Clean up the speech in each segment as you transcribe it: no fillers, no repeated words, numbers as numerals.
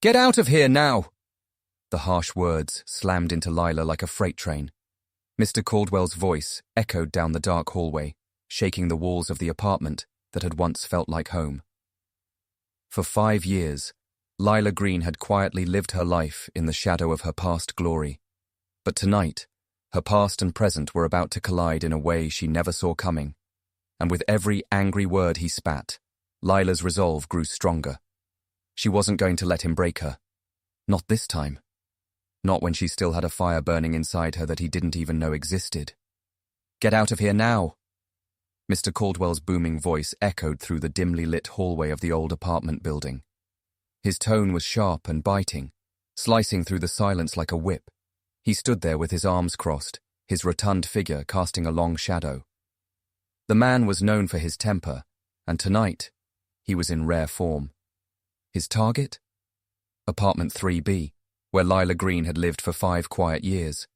Get out of here now! The harsh words slammed into Lila like a freight train. Mr. Caldwell's voice echoed down the dark hallway, shaking the walls of the apartment that had once felt like home. For 5 years, Lila Green had quietly lived her life in the shadow of her past glory. But tonight, her past and present were about to collide in a way she never saw coming. And with every angry word he spat, Lila's resolve grew stronger. She wasn't going to let him break her. Not this time. Not when she still had a fire burning inside her that he didn't even know existed. Get out of here now! Mr. Caldwell's booming voice echoed through the dimly lit hallway of the old apartment building. His tone was sharp and biting, slicing through the silence like a whip. He stood there with his arms crossed, his rotund figure casting a long shadow. The man was known for his temper, and tonight, he was in rare form. His target? Apartment 3B, where Lila Green had lived for 5 quiet years.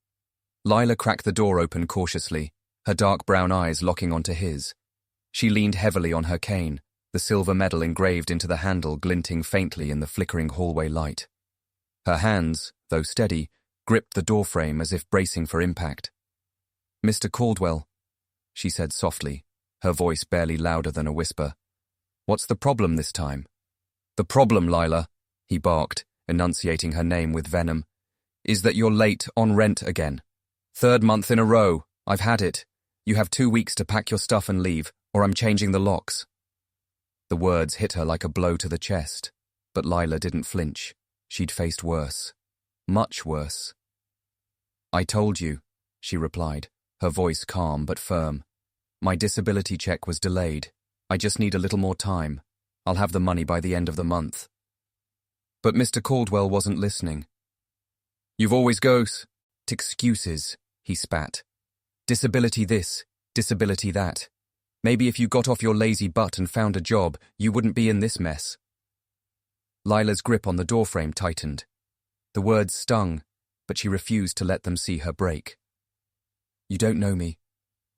Lila cracked the door open cautiously, her dark brown eyes locking onto his. She leaned heavily on her cane, the silver medal engraved into the handle glinting faintly in the flickering hallway light. Her hands, though steady, gripped the doorframe as if bracing for impact. "Mr. Caldwell," she said softly, her voice barely louder than a whisper. "What's the problem this time?" "The problem, Lila," he barked, enunciating her name with venom, "is that you're late on rent again. 3rd month in a row. I've had it. You have 2 weeks to pack your stuff and leave, or I'm changing the locks." The words hit her like a blow to the chest, but Lila didn't flinch. She'd faced worse. Much worse. "I told you," she replied, her voice calm but firm. "My disability check was delayed. I just need a little more time. I'll have the money by the end of the month." But Mr. Caldwell wasn't listening. "You've always got excuses," he spat. "Disability this, disability that. Maybe if you got off your lazy butt and found a job, you wouldn't be in this mess." Lila's grip on the doorframe tightened. The words stung, but she refused to let them see her break. "You don't know me,"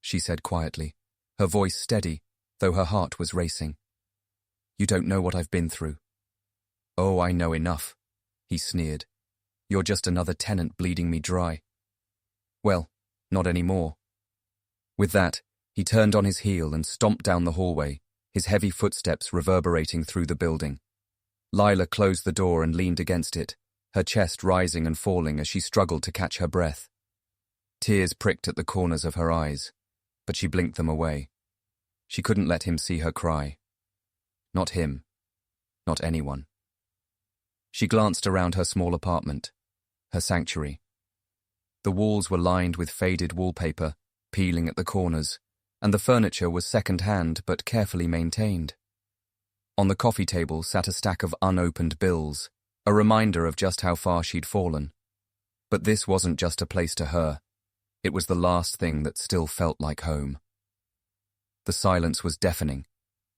she said quietly, her voice steady, though her heart was racing. "You don't know what I've been through." "Oh, I know enough," he sneered. "You're just another tenant bleeding me dry." "Well, not anymore." With that, he turned on his heel and stomped down the hallway, his heavy footsteps reverberating through the building. Lila closed the door and leaned against it, her chest rising and falling as she struggled to catch her breath. Tears pricked at the corners of her eyes, but she blinked them away. She couldn't let him see her cry. Not him. Not anyone. She glanced around her small apartment, her sanctuary. The walls were lined with faded wallpaper, peeling at the corners, and the furniture was second-hand but carefully maintained. On the coffee table sat a stack of unopened bills, a reminder of just how far she'd fallen. But this wasn't just a place to her. It was the last thing that still felt like home. The silence was deafening,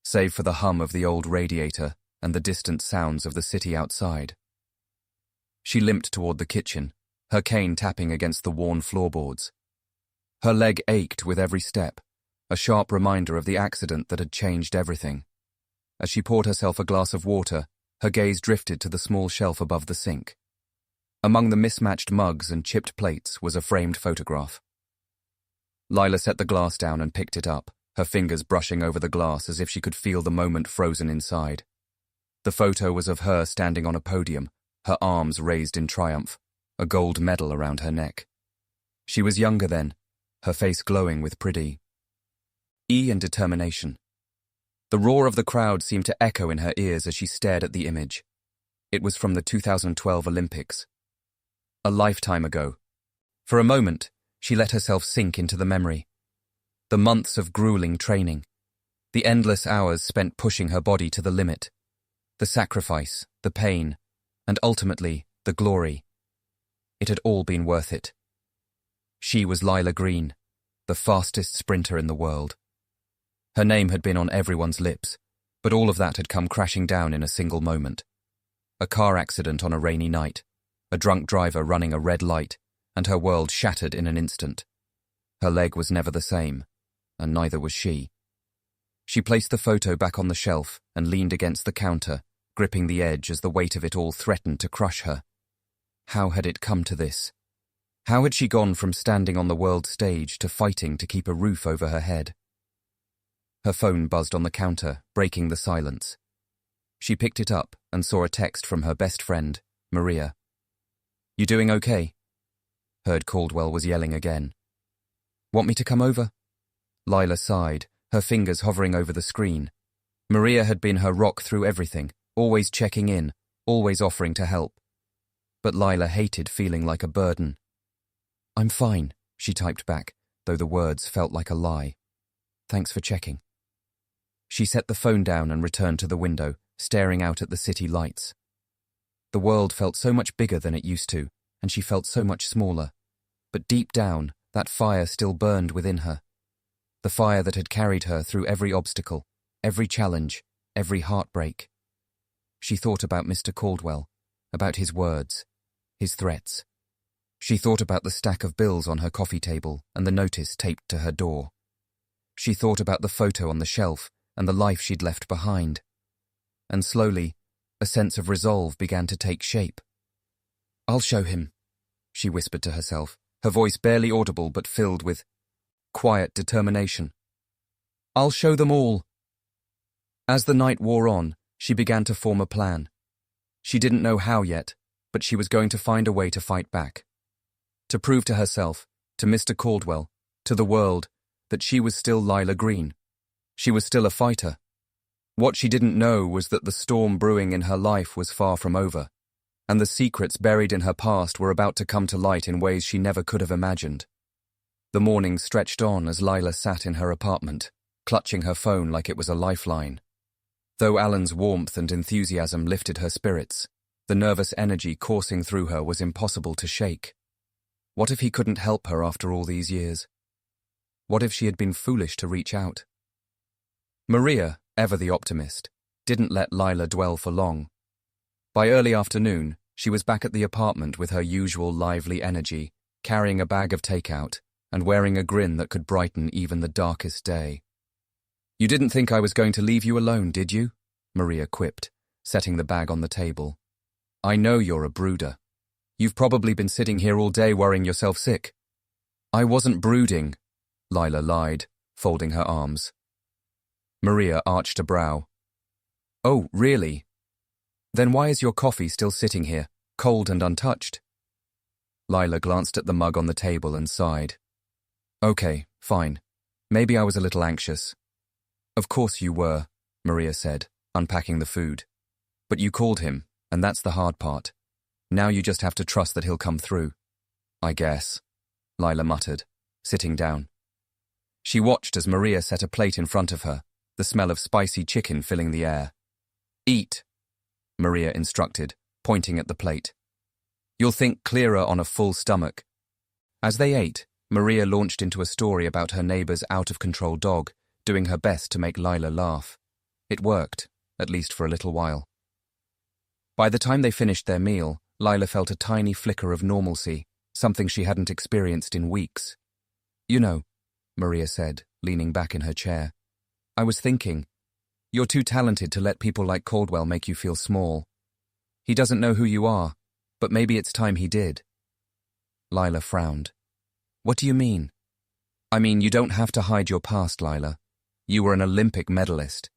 save for the hum of the old radiator and the distant sounds of the city outside. She limped toward the kitchen, her cane tapping against the worn floorboards. Her leg ached with every step, a sharp reminder of the accident that had changed everything. As she poured herself a glass of water, her gaze drifted to the small shelf above the sink. Among the mismatched mugs and chipped plates was a framed photograph. Lila set the glass down and picked it up, her fingers brushing over the glass as if she could feel the moment frozen inside. The photo was of her standing on a podium, her arms raised in triumph, a gold medal around her neck. She was younger then, her face glowing with pride and determination. The roar of the crowd seemed to echo in her ears as she stared at the image. It was from the 2012 Olympics. A lifetime ago. For a moment, she let herself sink into the memory. The months of grueling training. The endless hours spent pushing her body to the limit. The sacrifice, the pain, and ultimately, the glory. It had all been worth it. She was Lila Green, the fastest sprinter in the world. Her name had been on everyone's lips, but all of that had come crashing down in a single moment. A car accident on a rainy night, a drunk driver running a red light, and her world shattered in an instant. Her leg was never the same, and neither was she. She placed the photo back on the shelf and leaned against the counter, gripping the edge as the weight of it all threatened to crush her. How had it come to this? How had she gone from standing on the world stage to fighting to keep a roof over her head? Her phone buzzed on the counter, breaking the silence. She picked it up and saw a text from her best friend, Maria. "You doing okay?" Heard Caldwell was yelling again. "Want me to come over?" Lila sighed, her fingers hovering over the screen. Maria had been her rock through everything, always checking in, always offering to help. But Lila hated feeling like a burden. "I'm fine," she typed back, though the words felt like a lie. "Thanks for checking." She set the phone down and returned to the window, staring out at the city lights. The world felt so much bigger than it used to, and she felt so much smaller. But deep down, that fire still burned within her. The fire that had carried her through every obstacle, every challenge, every heartbreak. She thought about Mr. Caldwell, about his words, his threats. She thought about the stack of bills on her coffee table and the notice taped to her door. She thought about the photo on the shelf and the life she'd left behind. And slowly, a sense of resolve began to take shape. "I'll show him," she whispered to herself, her voice barely audible but filled with quiet determination. "I'll show them all." As the night wore on, she began to form a plan. She didn't know how yet, but she was going to find a way to fight back. To prove to herself, to Mr. Caldwell, to the world, that she was still Lila Green. She was still a fighter. What she didn't know was that the storm brewing in her life was far from over, and the secrets buried in her past were about to come to light in ways she never could have imagined. The morning stretched on as Lila sat in her apartment, clutching her phone like it was a lifeline. Though Alan's warmth and enthusiasm lifted her spirits, the nervous energy coursing through her was impossible to shake. What if he couldn't help her after all these years? What if she had been foolish to reach out? Maria, ever the optimist, didn't let Lila dwell for long. By early afternoon, she was back at the apartment with her usual lively energy, carrying a bag of takeout and wearing a grin that could brighten even the darkest day. "You didn't think I was going to leave you alone, did you?" Maria quipped, setting the bag on the table. "I know you're a brooder. You've probably been sitting here all day worrying yourself sick." "I wasn't brooding," Lila lied, folding her arms. Maria arched a brow. "Oh, really? Then why is your coffee still sitting here, cold and untouched?" Lila glanced at the mug on the table and sighed. "Okay, fine. Maybe I was a little anxious." "Of course you were," Maria said, unpacking the food. "But you called him, and that's the hard part. Now you just have to trust that he'll come through." "I guess," Lila muttered, sitting down. She watched as Maria set a plate in front of her, the smell of spicy chicken filling the air. "Eat," Maria instructed, pointing at the plate. "You'll think clearer on a full stomach." As they ate, Maria launched into a story about her neighbor's out-of-control dog, doing her best to make Lila laugh. It worked, at least for a little while. By the time they finished their meal, Lila felt a tiny flicker of normalcy, something she hadn't experienced in weeks. "You know," Maria said, leaning back in her chair, "I was thinking, you're too talented to let people like Caldwell make you feel small. He doesn't know who you are, but maybe it's time he did." Lila frowned. "What do you mean?" "I mean, you don't have to hide your past, Lila. You were an Olympic medalist.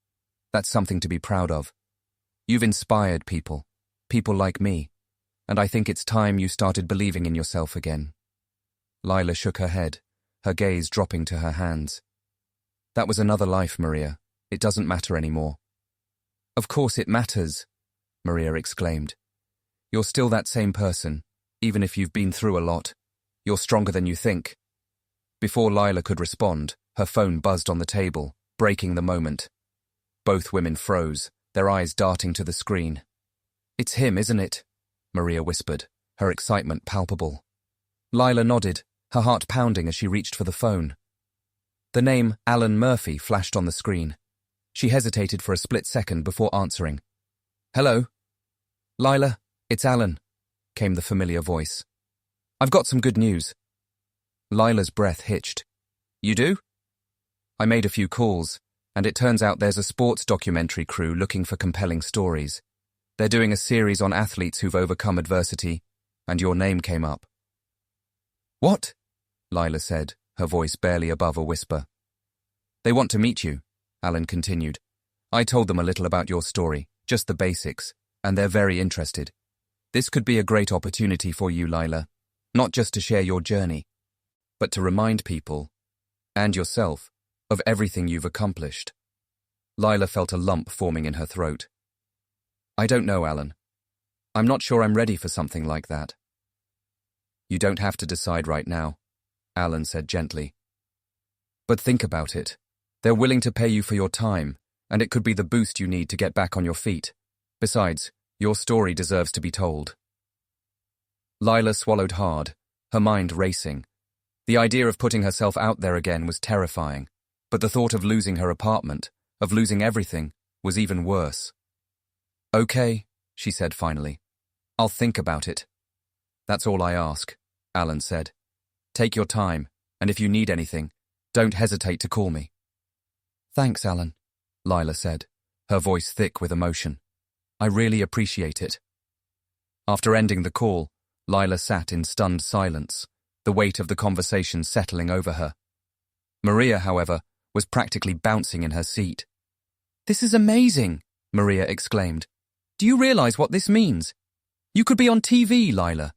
That's something to be proud of. You've inspired people like me, and I think it's time you started believing in yourself again." Lila shook her head, her gaze dropping to her hands. "That was another life, Maria. It doesn't matter anymore." "Of course it matters," Maria exclaimed. "You're still that same person, even if you've been through a lot. You're stronger than you think." Before Lila could respond, her phone buzzed on the table, breaking the moment. Both women froze, their eyes darting to the screen. "It's him, isn't it?" Maria whispered, her excitement palpable. Lila nodded, her heart pounding as she reached for the phone. The name Alan Murphy flashed on the screen. She hesitated for a split second before answering. "Hello?" "Lila, it's Alan," came the familiar voice. "I've got some good news." Lila's breath hitched. "You do?" "I made a few calls, and it turns out there's a sports documentary crew looking for compelling stories. They're doing a series on athletes who've overcome adversity, and your name came up. What? Lila said, her voice barely above a whisper. They want to meet you, Alan continued. I told them a little about your story, just the basics, and they're very interested. This could be a great opportunity for you, Lila, not just to share your journey, but to remind people, and yourself, of everything you've accomplished. Lila felt a lump forming in her throat. I don't know, Alan. I'm not sure I'm ready for something like that. You don't have to decide right now, Alan said gently. But think about it. They're willing to pay you for your time, and it could be the boost you need to get back on your feet. Besides, your story deserves to be told. Lila swallowed hard, her mind racing. The idea of putting herself out there again was terrifying, but the thought of losing her apartment, of losing everything, was even worse. Okay, she said finally. I'll think about it. That's all I ask, Alan said. Take your time, and if you need anything, don't hesitate to call me. Thanks, Alan, Lila said, her voice thick with emotion. I really appreciate it. After ending the call, Lila sat in stunned silence, the weight of the conversation settling over her. Maria, however, was practically bouncing in her seat. This is amazing, Maria exclaimed. Do you realize what this means? You could be on TV, Lila.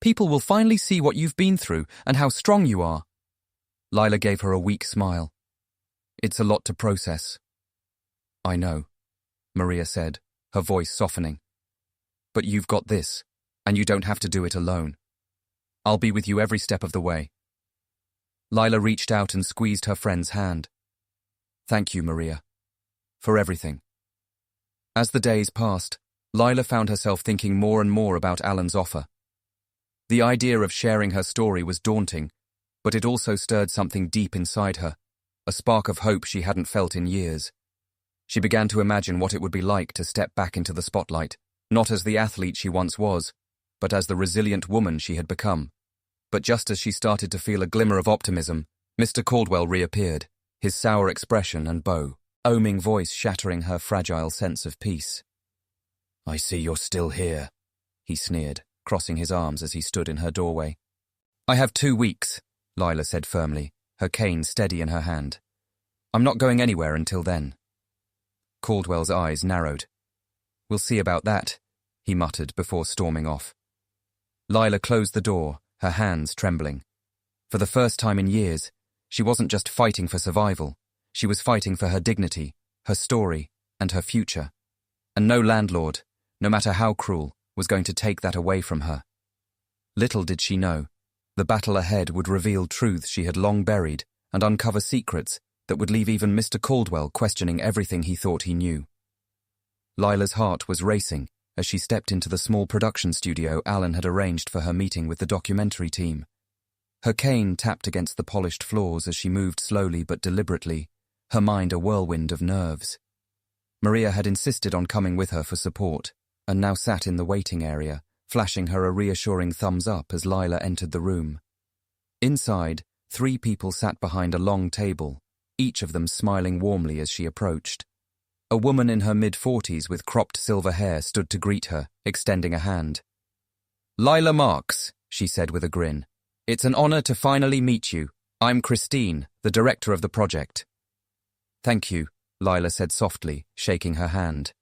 People will finally see what you've been through and how strong you are. Lila gave her a weak smile. It's a lot to process. I know, Maria said, her voice softening. But you've got this, and you don't have to do it alone. I'll be with you every step of the way. Lila reached out and squeezed her friend's hand. Thank you, Maria, for everything. As the days passed, Lila found herself thinking more and more about Alan's offer. The idea of sharing her story was daunting, but it also stirred something deep inside her, a spark of hope she hadn't felt in years. She began to imagine what it would be like to step back into the spotlight, not as the athlete she once was, but as the resilient woman she had become. But just as she started to feel a glimmer of optimism, Mr. Caldwell reappeared, his sour expression and booming voice shattering her fragile sense of peace. I see you're still here, he sneered, crossing his arms as he stood in her doorway. I have 2 weeks, Lila said firmly, her cane steady in her hand. I'm not going anywhere until then. Caldwell's eyes narrowed. We'll see about that, he muttered before storming off. Lila closed the door, her hands trembling. For the first time in years, she wasn't just fighting for survival, she was fighting for her dignity, her story, and her future. And no landlord, no matter how cruel, was going to take that away from her. Little did she know, the battle ahead would reveal truths she had long buried and uncover secrets that would leave even Mr. Caldwell questioning everything he thought he knew. Lila's heart was racing as she stepped into the small production studio Alan had arranged for her meeting with the documentary team. Her cane tapped against the polished floors as she moved slowly but deliberately, her mind a whirlwind of nerves. Maria had insisted on coming with her for support, and now sat in the waiting area, flashing her a reassuring thumbs up as Lila entered the room. Inside, 3 people sat behind a long table, each of them smiling warmly as she approached. A woman in her mid-40s with cropped silver hair stood to greet her, extending a hand. Lila Marks, she said with a grin. It's an honor to finally meet you. I'm Christine, the director of the project. Thank you, Lila said softly, shaking her hand.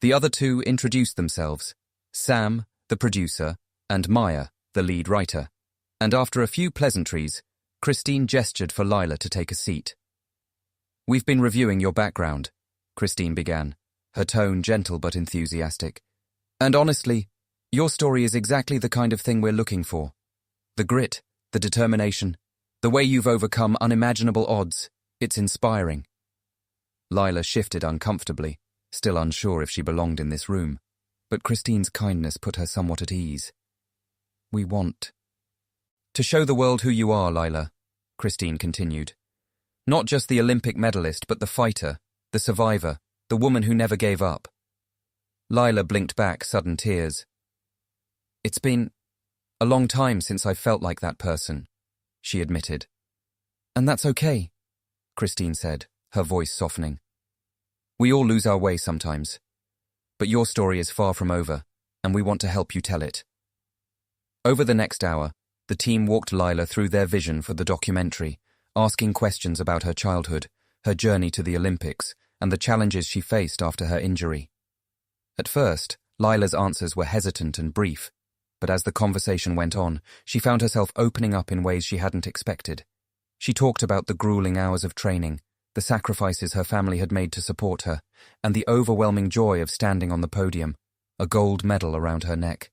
The other 2 introduced themselves, Sam, the producer, and Maya, the lead writer. And after a few pleasantries, Christine gestured for Lila to take a seat. We've been reviewing your background, Christine began, her tone gentle but enthusiastic. And honestly, your story is exactly the kind of thing we're looking for. The grit, the determination, the way you've overcome unimaginable odds, it's inspiring. Lila shifted uncomfortably, still unsure if she belonged in this room, but Christine's kindness put her somewhat at ease. We want to show the world who you are, Lila, Christine continued. Not just the Olympic medalist, but the fighter, the survivor, the woman who never gave up. Lila blinked back sudden tears. It's been a long time since I felt like that person, she admitted. And that's okay, Christine said, her voice softening. We all lose our way sometimes. But your story is far from over, and we want to help you tell it. Over the next hour, the team walked Lila through their vision for the documentary, asking questions about her childhood, her journey to the Olympics, and the challenges she faced after her injury. At first, Lila's answers were hesitant and brief, but as the conversation went on, she found herself opening up in ways she hadn't expected. She talked about the grueling hours of training, the sacrifices her family had made to support her, and the overwhelming joy of standing on the podium, a gold medal around her neck.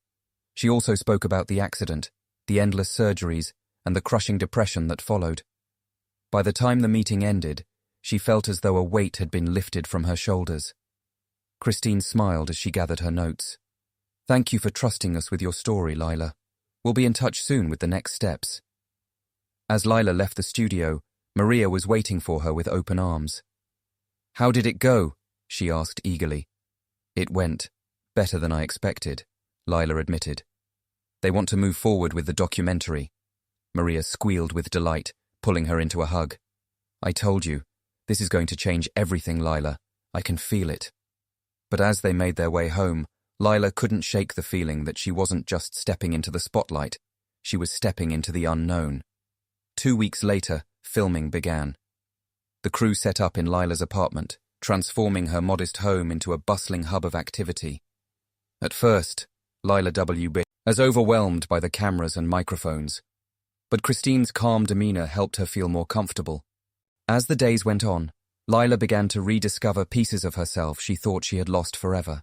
She also spoke about the accident, the endless surgeries, and the crushing depression that followed. By the time the meeting ended, she felt as though a weight had been lifted from her shoulders. Christine smiled as she gathered her notes. Thank you for trusting us with your story, Lila. We'll be in touch soon with the next steps. As Lila left the studio, Maria was waiting for her with open arms. How did it go? She asked eagerly. It went better than I expected, Lila admitted. They want to move forward with the documentary. Maria squealed with delight, pulling her into a hug. I told you, this is going to change everything, Lila. I can feel it. But as they made their way home, Lila couldn't shake the feeling that she wasn't just stepping into the spotlight, she was stepping into the unknown. 2 weeks later, filming began. The crew set up in Lila's apartment, transforming her modest home into a bustling hub of activity. At first, Lila W.B. was overwhelmed by the cameras and microphones, but Christine's calm demeanor helped her feel more comfortable. As the days went on, Lila began to rediscover pieces of herself she thought she had lost forever.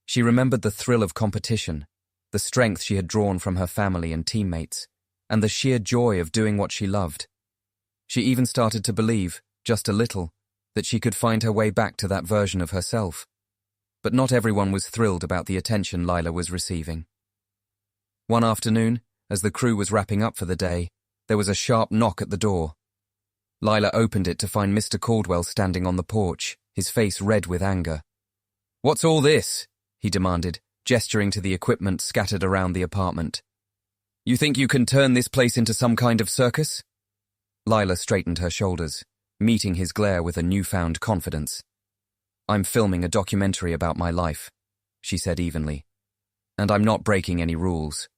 She remembered the thrill of competition, the strength she had drawn from her family and teammates, and the sheer joy of doing what she loved. She even started to believe, just a little, that she could find her way back to that version of herself. But not everyone was thrilled about the attention Lila was receiving. One afternoon, as the crew was wrapping up for the day, there was a sharp knock at the door. Lila opened it to find Mr. Caldwell standing on the porch, his face red with anger. "What's all this?" he demanded, gesturing to the equipment scattered around the apartment. "You think you can turn this place into some kind of circus?" Lila straightened her shoulders, meeting his glare with a newfound confidence. "I'm filming a documentary about my life," she said evenly. "And I'm not breaking any rules."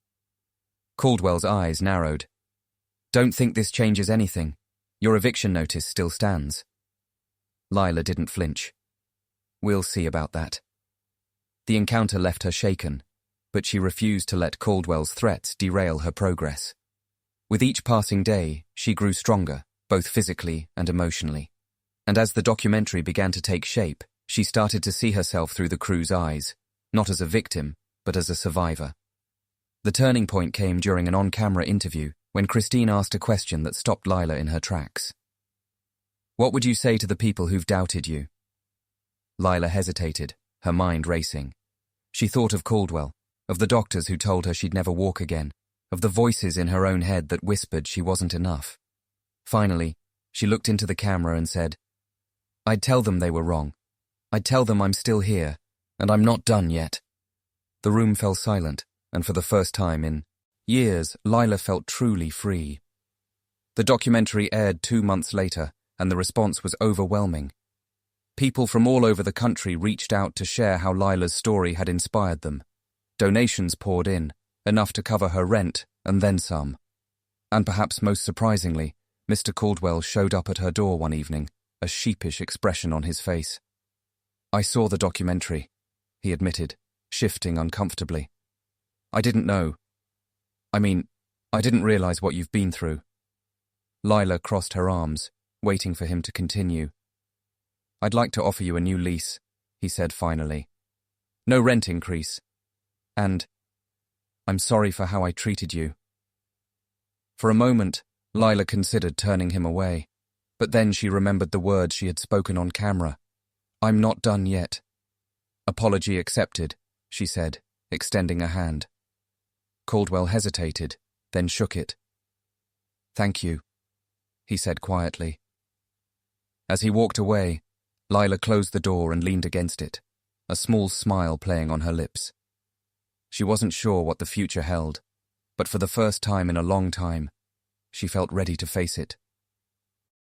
Caldwell's eyes narrowed. "Don't think this changes anything. Your eviction notice still stands." Lila didn't flinch. "We'll see about that." The encounter left her shaken, but she refused to let Caldwell's threats derail her progress. With each passing day, she grew stronger, both physically and emotionally. And as the documentary began to take shape, she started to see herself through the crew's eyes, not as a victim, but as a survivor. The turning point came during an on-camera interview when Christine asked a question that stopped Lila in her tracks. "What would you say to the people who've doubted you?" Lila hesitated, her mind racing. She thought of Caldwell, of the doctors who told her she'd never walk again, of the voices in her own head that whispered she wasn't enough. Finally, she looked into the camera and said, "I'd tell them they were wrong. I'd tell them I'm still here, and I'm not done yet." The room fell silent, and for the first time in years, Lila felt truly free. The documentary aired 2 months later, and the response was overwhelming. People from all over the country reached out to share how Lila's story had inspired them. Donations poured in, enough to cover her rent, and then some. And perhaps most surprisingly, Mr. Caldwell showed up at her door one evening, a sheepish expression on his face. "I saw the documentary," he admitted, shifting uncomfortably. "I didn't know. I didn't realize what you've been through." Lila crossed her arms, waiting for him to continue. "I'd like to offer you a new lease," he said finally. "No rent increase. And I'm sorry for how I treated you." For a moment, Lila considered turning him away, but then she remembered the words she had spoken on camera. "I'm not done yet." "Apology accepted," she said, extending a hand. Caldwell hesitated, then shook it. "Thank you," he said quietly. As he walked away, Lila closed the door and leaned against it, a small smile playing on her lips. She wasn't sure what the future held, but for the first time in a long time, she felt ready to face it.